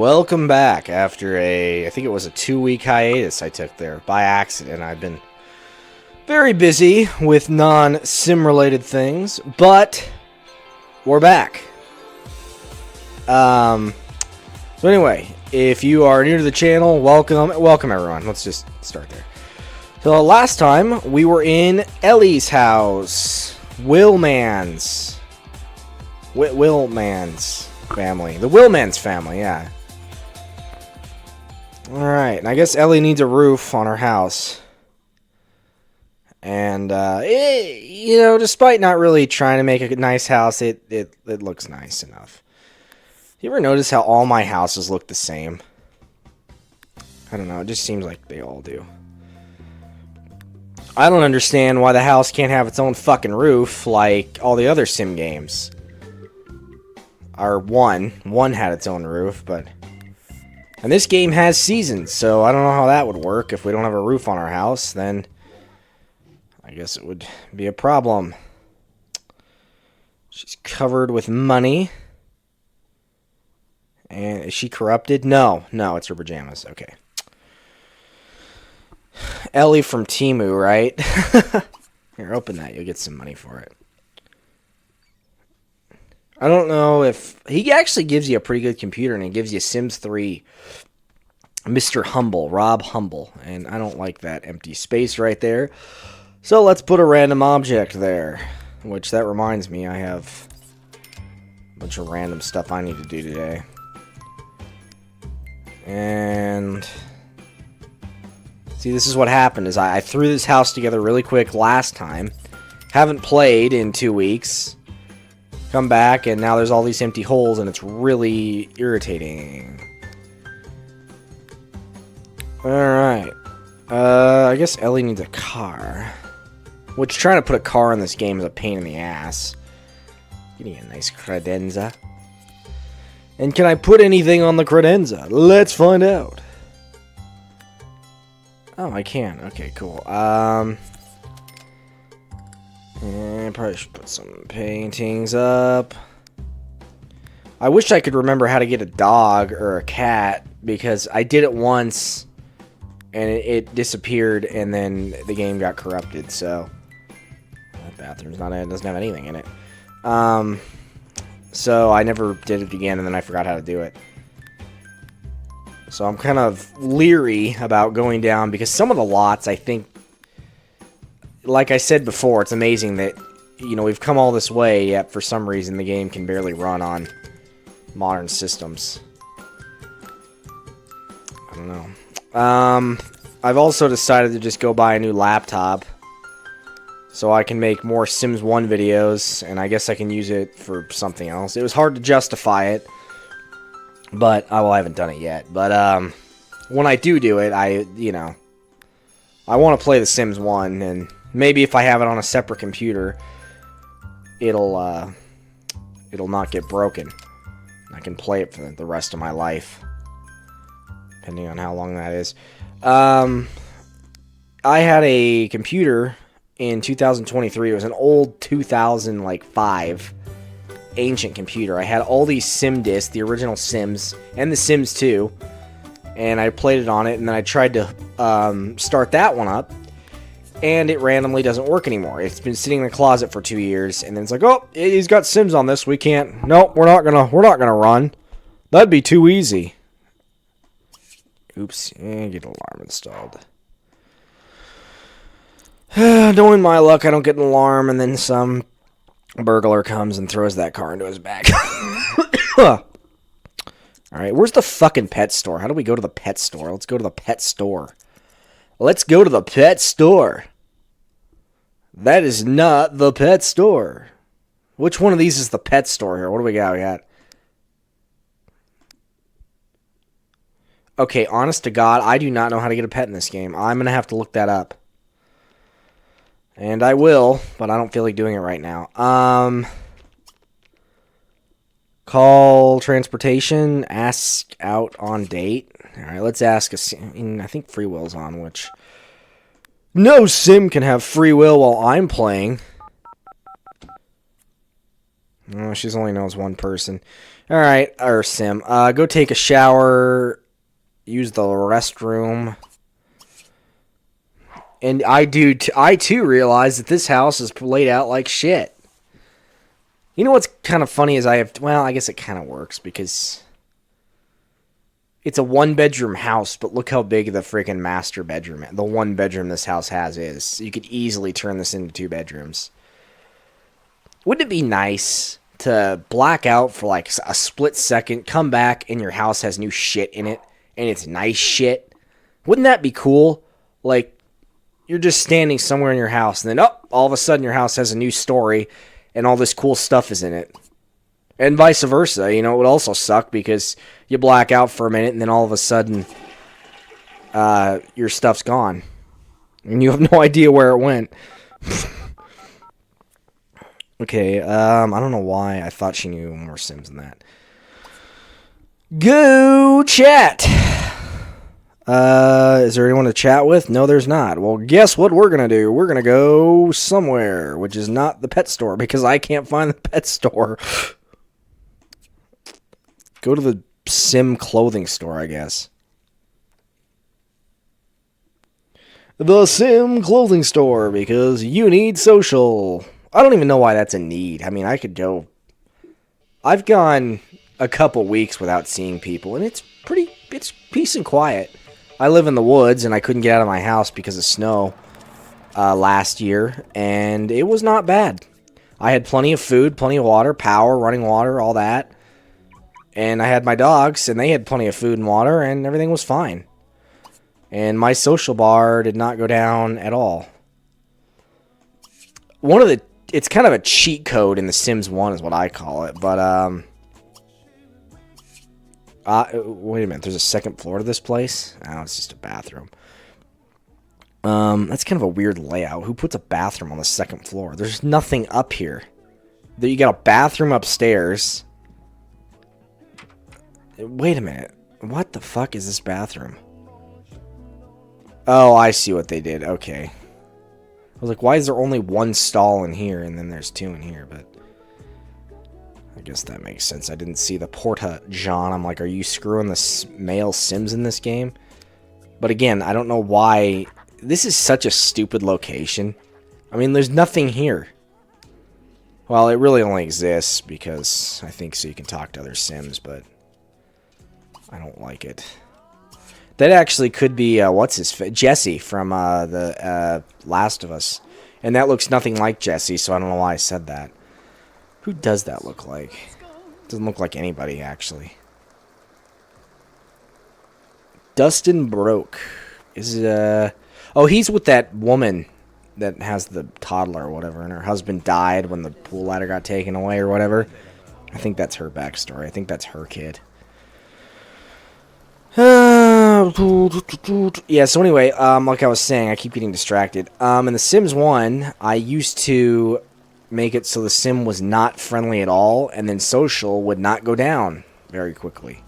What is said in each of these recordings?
Welcome back after I think it was a 2-week hiatus I took there by accident. I've been very busy with non-sim related things, but we're back. So anyway, if you are new to the channel, welcome everyone. Let's just start there. So last time we were in Ellie's house, Willman's family, the Willman's family, yeah. Alright, and I guess Ellie needs a roof on her house. And, despite not really trying to make a nice house, it looks nice enough. You ever notice how all my houses look the same? I don't know, it just seems like they all do. I don't understand why the house can't have its own fucking roof like all the other sim games. Or one had its own roof, but... And this game has seasons, so I don't know how that would work. If we don't have a roof on our house, then I guess it would be a problem. She's covered with money. And is she corrupted? No, it's her pajamas. Okay. Ellie from Temu, right? Here, open that. You'll get some money for it. I don't know if... He actually gives you a pretty good computer, and he gives you Sims 3 Mr. Humble, Rob Humble. And I don't like that empty space right there. So let's put a random object there. Which, that reminds me, I have a bunch of random stuff I need to do today. And... See, this is what happened, is I threw this house together really quick last time. Haven't played in 2 weeks. Come back, and now there's all these empty holes, and it's really irritating. Alright. I guess Ellie needs a car. Which, trying to put a car in this game is a pain in the ass. Give me a nice credenza. And can I put anything on the credenza? Let's find out. Oh, I can. Okay, cool. And probably should put some paintings up. I wish I could remember how to get a dog or a cat, because I did it once and it disappeared, and then the game got corrupted. So that bathroom's not it, doesn't have anything in it. So I never did it again, and then I forgot how to do it. So I'm kind of leery about going down, because some of the lots, I think, like I said before, it's amazing that, we've come all this way, yet for some reason the game can barely run on modern systems. I don't know. I've also decided to just go buy a new laptop so I can make more Sims 1 videos, and I guess I can use it for something else. It was hard to justify it, but, I haven't done it yet. But, when I do it, I want to play The Sims 1, and maybe if I have it on a separate computer, it'll not get broken. I can play it for the rest of my life, depending on how long that is. I had a computer in 2023. It was an old 2005 ancient computer. I had all these Sim discs, the original Sims, and the Sims 2, and I played it on it, and then I tried to start that one up, and it randomly doesn't work anymore. It's been sitting in the closet for 2 years, and then it's like, oh, he's got Sims on this. We can't. Nope, we're not gonna run. That'd be too easy. Oops. Get alarm installed. Knowing my luck, I don't get an alarm, and then some burglar comes and throws that car into his back. Alright, where's the fucking pet store? How do we go to the pet store? Let's go to the pet store. Let's go to the pet store. That is not the pet store. Which one of these is the pet store here? What do we got? We got... Okay, honest to God, I do not know how to get a pet in this game. I'm going to have to look that up. And I will, but I don't feel like doing it right now. Call transportation, ask out on date. Alright, let's ask I think free will's on, which... No sim can have free will while I'm playing. Oh, she only knows one person. Alright, or sim. Go take a shower. Use the restroom. And I too realize that this house is laid out like shit. You know what's kind of funny is well, I guess it kind of works because it's a one-bedroom house, but look how big the freaking master bedroom, the one bedroom this house has is. You could easily turn this into 2 bedrooms. Wouldn't it be nice to black out for like a split second, come back, and your house has new shit in it, and it's nice shit? Wouldn't that be cool? Like, you're just standing somewhere in your house, and then, all of a sudden your house has a new story, and all this cool stuff is in it. And vice versa, you know, it would also suck because you black out for a minute, and then all of a sudden, your stuff's gone. And you have no idea where it went. Okay, I don't know why I thought she knew more Sims than that. Go chat! Is there anyone to chat with? No, there's not. Well, guess what we're gonna do? We're gonna go somewhere, which is not the pet store, because I can't find the pet store. Go to the Sim clothing store, I guess. The Sim clothing store, because you need social. I don't even know why that's a need. I mean, I could go... I've gone a couple weeks without seeing people, and it's peace and quiet. I live in the woods, and I couldn't get out of my house because of snow last year, and it was not bad. I had plenty of food, plenty of water, power, running water, all that. And I had my dogs, and they had plenty of food and water, and everything was fine. And my social bar did not go down at all. It's kind of a cheat code in The Sims 1 is what I call it, but, wait a minute, there's a second floor to this place? Oh, it's just a bathroom. That's kind of a weird layout. Who puts a bathroom on the second floor? There's nothing up here. You got a bathroom upstairs. Wait a minute. What the fuck is this bathroom? Oh, I see what they did. Okay. I was like, why is there only one stall in here and then there's 2 in here? But I guess that makes sense. I didn't see the Porta John. I'm like, are you screwing the male Sims in this game? But again, I don't know why. This is such a stupid location. I mean, there's nothing here. Well, it really only exists because I think so you can talk to other Sims, but I don't like it. That actually could be, Jesse from the Last of Us. And that looks nothing like Jesse, so I don't know why I said that. Who does that look like? Doesn't look like anybody, actually. Dustin Broke. Oh, he's with that woman that has the toddler or whatever, and her husband died when the pool ladder got taken away or whatever. I think that's her backstory. I think that's her kid. Yeah, so anyway, like I was saying, I keep getting distracted. In The Sims 1, I used to make it so the sim was not friendly at all, and then social would not go down very quickly.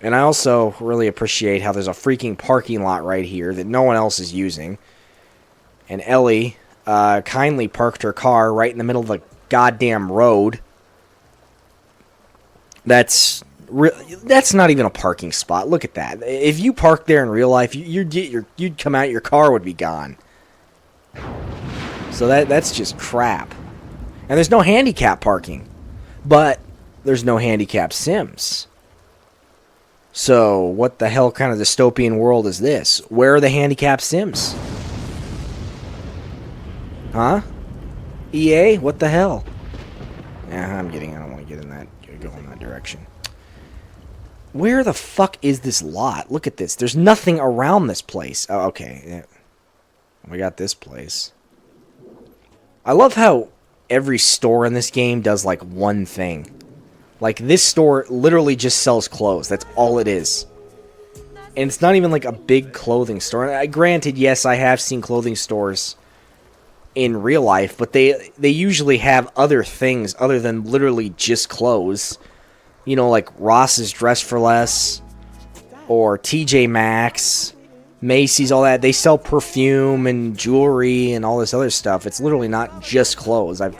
And I also really appreciate how there's a freaking parking lot right here that no one else is using. And Ellie kindly parked her car right in the middle of the goddamn road. That's not even a parking spot. Look at that. If you parked there in real life, you'd come out, your car would be gone. So that's just crap. And there's no handicap parking. But there's no handicap Sims. So what the hell kind of dystopian world is this? Where are the handicapped Sims? Huh? EA? What the hell? Yeah, I don't want to go in that direction. Where the fuck is this lot? Look at this. There's nothing around this place. Oh, okay. Yeah. We got this place. I love how every store in this game does, like, one thing. Like, this store literally just sells clothes. That's all it is. And it's not even, like, a big clothing store. And granted, yes, I have seen clothing stores in real life, but they usually have other things other than literally just clothes. You know, like Ross's Dress for Less, or TJ Maxx, Macy's, all that. They sell perfume and jewelry and all this other stuff. It's literally not just clothes. I've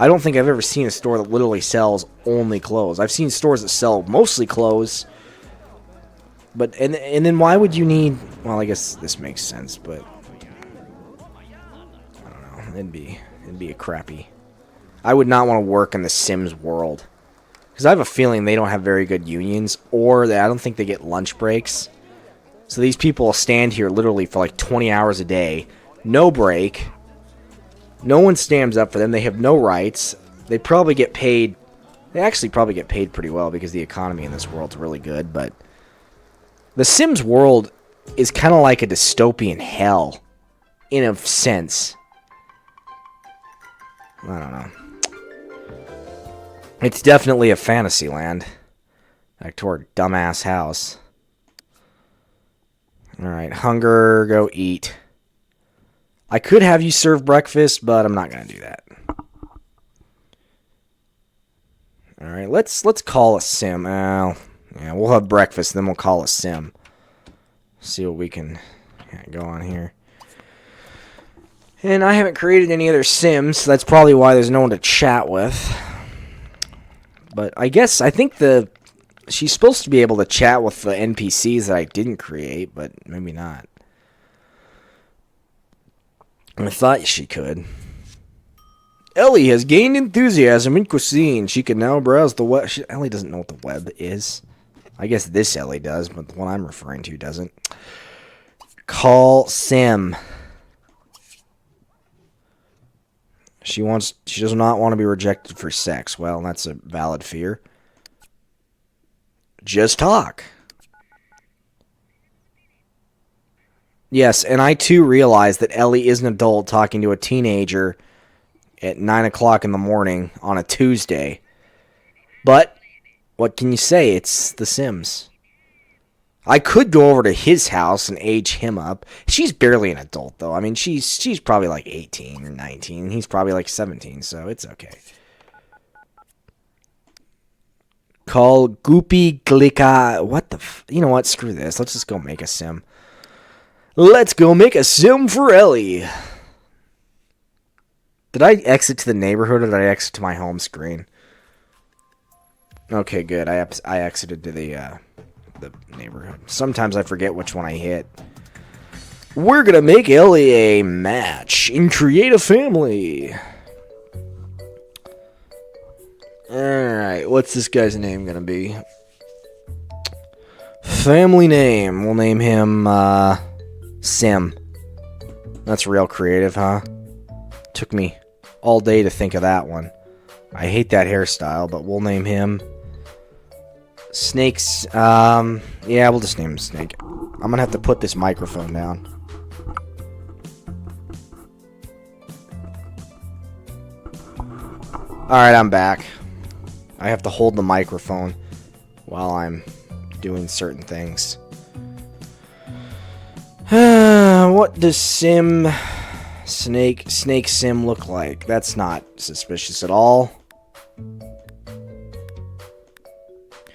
I don't think I've ever seen a store that literally sells only clothes. I've seen stores that sell mostly clothes. But, and then why would you need... Well, I guess this makes sense, but... I don't know. It'd be a crappy... I would not want to work in the Sims world. Because I have a feeling they don't have very good unions, or that I don't think they get lunch breaks. So these people will stand here literally for like 20 hours a day. No break. No one stands up for them. They have no rights. They probably get paid... They actually probably get paid pretty well because the economy in this world's really good, but... The Sims world is kind of like a dystopian hell, in a sense. I don't know. It's definitely a fantasy land. Back to our dumbass house. Alright, hunger, go eat. I could have you serve breakfast, but I'm not going to do that. Alright, let's call a sim. Well, yeah, we'll have breakfast, then we'll call a sim. See what we can go on here. And I haven't created any other sims, so that's probably why there's no one to chat with. But I think she's supposed to be able to chat with the NPCs that I didn't create, but maybe not. I thought she could. Ellie has gained enthusiasm in cuisine. She can now browse the web. Ellie doesn't know what the web is. I guess this Ellie does, but the one I'm referring to doesn't. Call Sim. She does not want to be rejected for sex. Well, that's a valid fear. Just talk. Yes, and I too realize that Ellie is an adult talking to a teenager at 9 o'clock in the morning on a Tuesday. But what can you say? It's The Sims. I could go over to his house and age him up. She's barely an adult, though. I mean, she's probably like 18 or 19. He's probably like 17, so it's okay. Call Goopy Glika. What the you know what? Screw this. Let's just go make a sim. Let's go make a sim for Ellie. Did I exit to the neighborhood or did I exit to my home screen? Okay, good. I exited to the neighborhood. Sometimes I forget which one I hit. We're gonna make Ellie a match in Create a Family. Alright, what's this guy's name gonna be? Family name. We'll name him, Sim. That's real creative, huh? Took me all day to think of that one. I hate that hairstyle, but we'll name him Snakes. Yeah, we'll just name him Snake. I'm gonna have to put this microphone down. Alright, I'm back. I have to hold the microphone while I'm doing certain things. What does Snake Sim look like? That's not suspicious at all.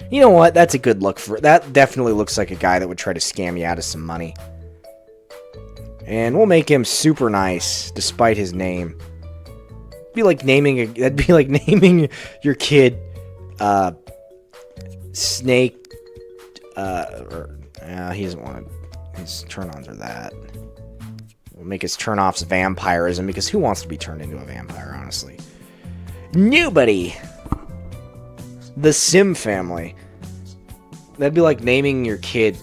You know what? That's a good look for... That definitely looks like a guy that would try to scam you out of some money. And we'll make him super nice, despite his name. That'd be like naming your kid, Snake, he doesn't want to... His turn-ons are that. We'll make his turn-offs vampirism, because who wants to be turned into a vampire, honestly? Nobody! The Sim family. That'd be like naming your kid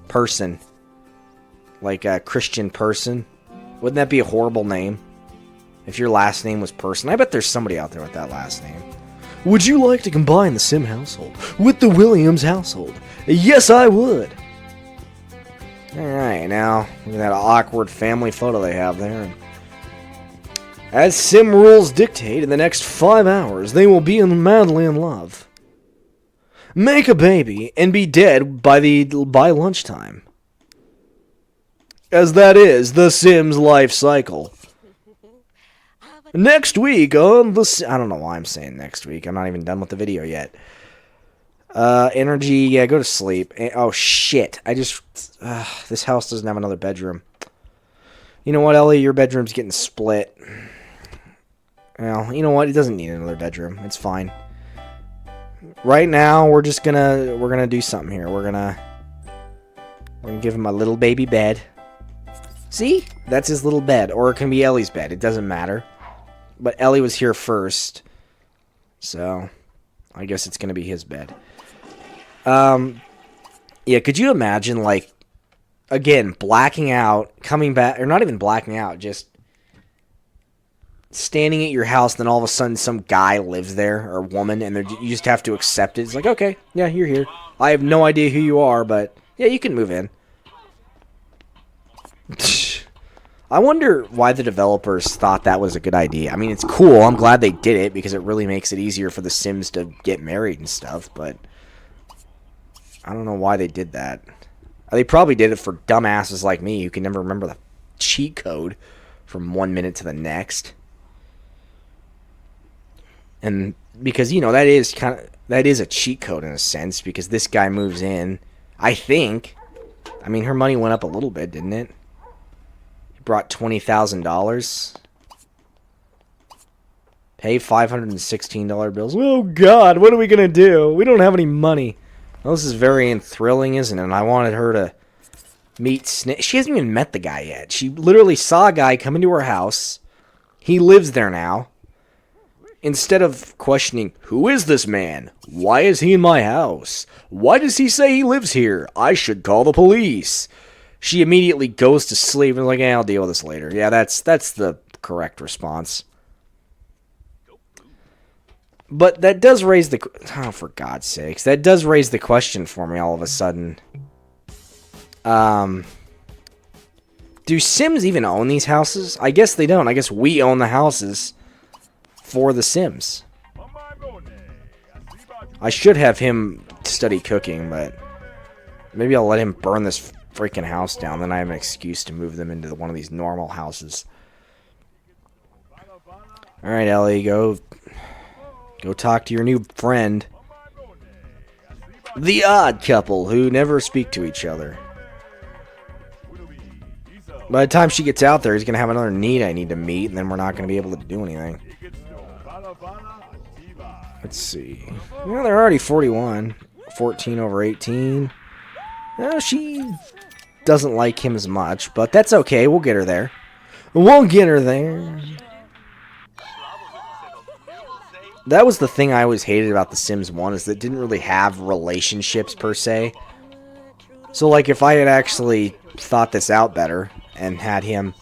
person. Like a Christian person. Wouldn't that be a horrible name? If your last name was Person. I bet there's somebody out there with that last name. Would you like to combine the Sim household with the Williams household? Yes, I would. Alright, now, look at that awkward family photo they have there. As Sim rules dictate, in the next 5 hours, they will be madly in love. Make a baby and be dead by lunchtime. As that is the Sims life cycle. Next week on the... I don't know why I'm saying next week. I'm not even done with the video yet. Energy, yeah, go to sleep. Oh, shit. This house doesn't have another bedroom. You know what, Ellie? Your bedroom's getting split. Well, you know what? It doesn't need another bedroom. It's fine. Right now, we're gonna do something here. We're gonna give him a little baby bed. See? That's his little bed. Or it can be Ellie's bed. It doesn't matter. But Ellie was here first. So, I guess it's gonna be his bed. Yeah, could you imagine, like, again, blacking out, coming back, or not even blacking out, just standing at your house, then all of a sudden some guy lives there, or woman, and you just have to accept it. It's like, okay, yeah, you're here. I have no idea who you are, but yeah, you can move in. I wonder why the developers thought that was a good idea. I mean, it's cool. I'm glad they did it, because it really makes it easier for the Sims to get married and stuff, but I don't know why they did that. They probably did it for dumbasses like me who can never remember the cheat code from 1 minute to the next. And because, you know, that is a cheat code in a sense, because this guy moves in, I think. I mean, her money went up a little bit, didn't it? He brought $20,000. Pay $516 bills. Oh God, what are we gonna do? We don't have any money. Well, this is very thrilling, isn't it? And I wanted her to meet Snake. She hasn't even met the guy yet. She literally saw a guy come into her house. He lives there now. Instead of questioning, who is this man? Why is he in my house? Why does he say he lives here? I should call the police. She immediately goes to sleep and is like, I'll deal with this later. Yeah, that's the correct response. But that does raise the... Oh, for God's sakes. That does raise the question for me all of a sudden. Do Sims even own these houses? I guess they don't. I guess we own the houses for the Sims. I should have him study cooking, but maybe I'll let him burn this freaking house down. Then I have an excuse to move them into one of these normal houses. Alright, Ellie, go talk to your new friend. The odd couple who never speak to each other. By the time she gets out there, he's going to have another need I need to meet, and then we're not going to be able to do anything. Let's see. Well, they're already 41. 14 over 18. Well, she doesn't like him as much, but that's okay. We'll get her there. We'll get her there. That was the thing I always hated about The Sims 1, is that it didn't really have relationships per se. So, like, if I had actually thought this out better and had him...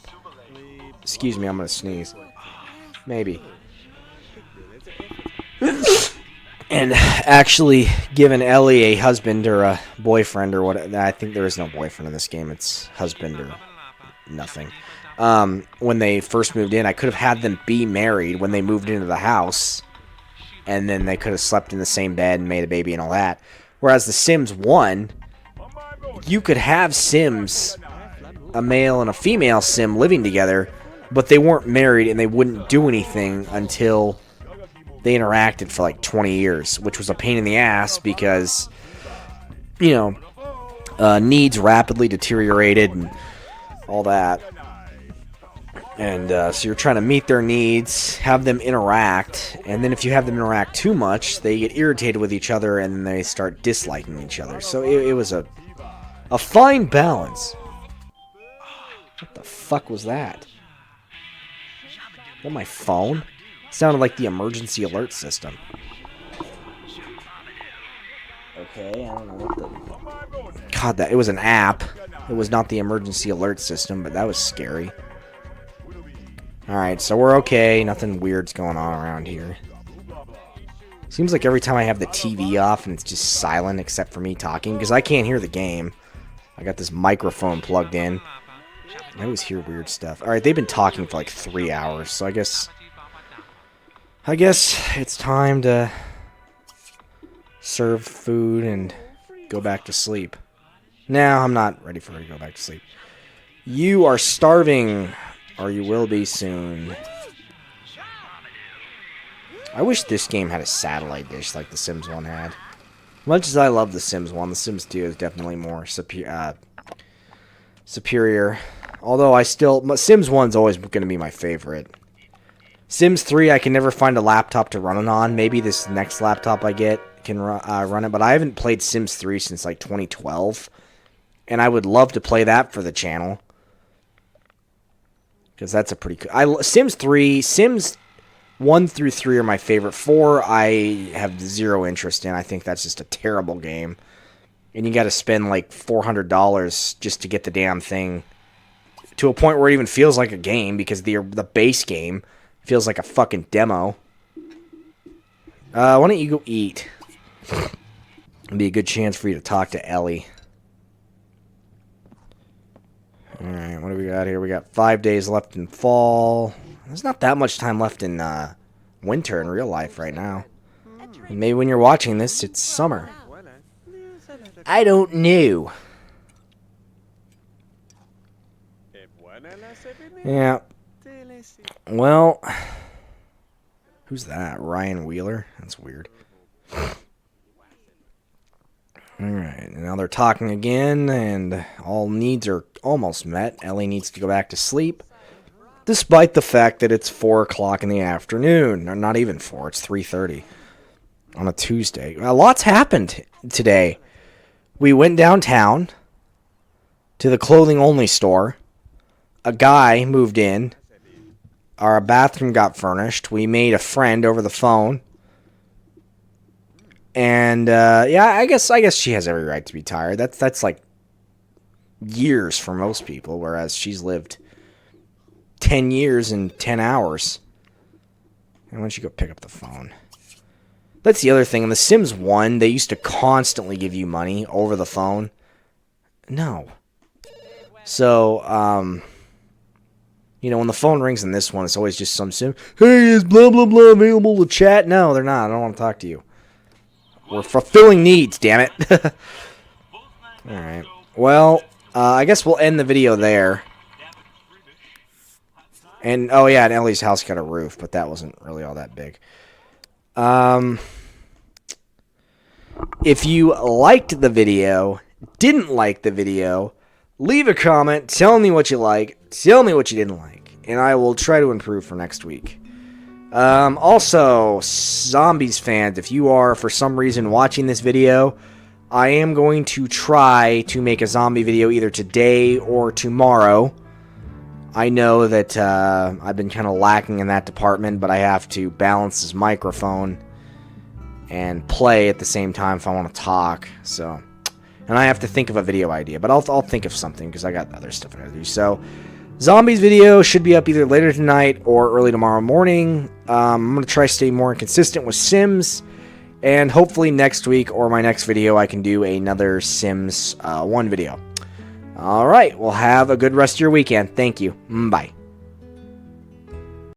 Excuse me, I'm going to sneeze. Maybe. And actually given Ellie a husband or a boyfriend or what... I think there is no boyfriend in this game. It's husband or nothing. When they first moved in, I could have had them be married when they moved into the house. And then they could have slept in the same bed and made a baby and all that. Whereas The Sims 1, you could have Sims, a male and a female Sim, living together, but they weren't married and they wouldn't do anything until they interacted for like 20 years, which was a pain in the ass because, you know, needs rapidly deteriorated and all that. And so you're trying to meet their needs, have them interact, and then if you have them interact too much, they get irritated with each other and then they start disliking each other. So it was a fine balance. What the fuck was that? On my phone? Sounded like the emergency alert system. Okay, I don't know what the... God, it was an app. It was not the emergency alert system, but that was scary. Alright, so we're okay. Nothing weird's going on around here. Seems like every time I have the TV off and it's just silent except for me talking, because I can't hear the game. I got this microphone plugged in. I always hear weird stuff. Alright, they've been talking for like 3 hours, so I guess it's time to serve food and go back to sleep. No, I'm not ready for her to go back to sleep. You are starving, or you will be soon. I wish this game had a satellite dish like The Sims 1 had. Much as I love The Sims 1, The Sims 2 is definitely more superior. Although Sims 1's always going to be my favorite. Sims 3, I can never find a laptop to run it on. Maybe this next laptop I get can run it, but I haven't played Sims 3 since like 2012, and I would love to play that for the channel because that's a pretty cool. Sims 1 through 3 are my favorite. 4, I have zero interest in. I think that's just a terrible game, and you got to spend like $400 just to get the damn thing to a point where it even feels like a game because the base game feels like a fucking demo. Why don't you go eat? It'd be a good chance for you to talk to Ellie. Alright, what do we got here? We got 5 days left in fall. There's not that much time left in winter in real life right now. And maybe when you're watching this, it's summer. I don't know. Yeah. Well, who's that? Ryan Wheeler? That's weird. Alright, now they're talking again, and all needs are almost met. Ellie needs to go back to sleep, despite the fact that it's 4 o'clock in the afternoon. Or not even 4, it's 3:30 on a Tuesday. A lot's happened today. We went downtown to the clothing-only store. A guy moved in. Our bathroom got furnished. We made a friend over the phone. And, yeah, I guess she has every right to be tired. That's like years for most people, whereas she's lived 10 years in 10 hours. And why don't you go pick up the phone? That's the other thing. In The Sims 1, they used to constantly give you money over the phone. No. So, you know, when the phone rings in this one, it's always just some sim. Hey, is blah, blah, blah available to chat? No, they're not. I don't want to talk to you. We're fulfilling needs, damn it. Alright. Well, I guess we'll end the video there. And, oh yeah, and Ellie's house got a roof, but that wasn't really all that big. If you liked the video, didn't like the video, leave a comment, tell me what you like, tell me what you didn't like, and I will try to improve for next week. Also, Zombies fans, if you are for some reason watching this video, I am going to try to make a zombie video either today or tomorrow. I know that I've been kind of lacking in that department, but I have to balance this microphone and play at the same time if I want to talk. So, and I have to think of a video idea, but I'll think of something because I got other stuff I gotta do. So, Zombies video should be up either later tonight or early tomorrow morning. I'm going to try to stay more consistent with Sims. And hopefully next week or my next video I can do another Sims 1 video. Alright, well have a good rest of your weekend. Thank you. Bye.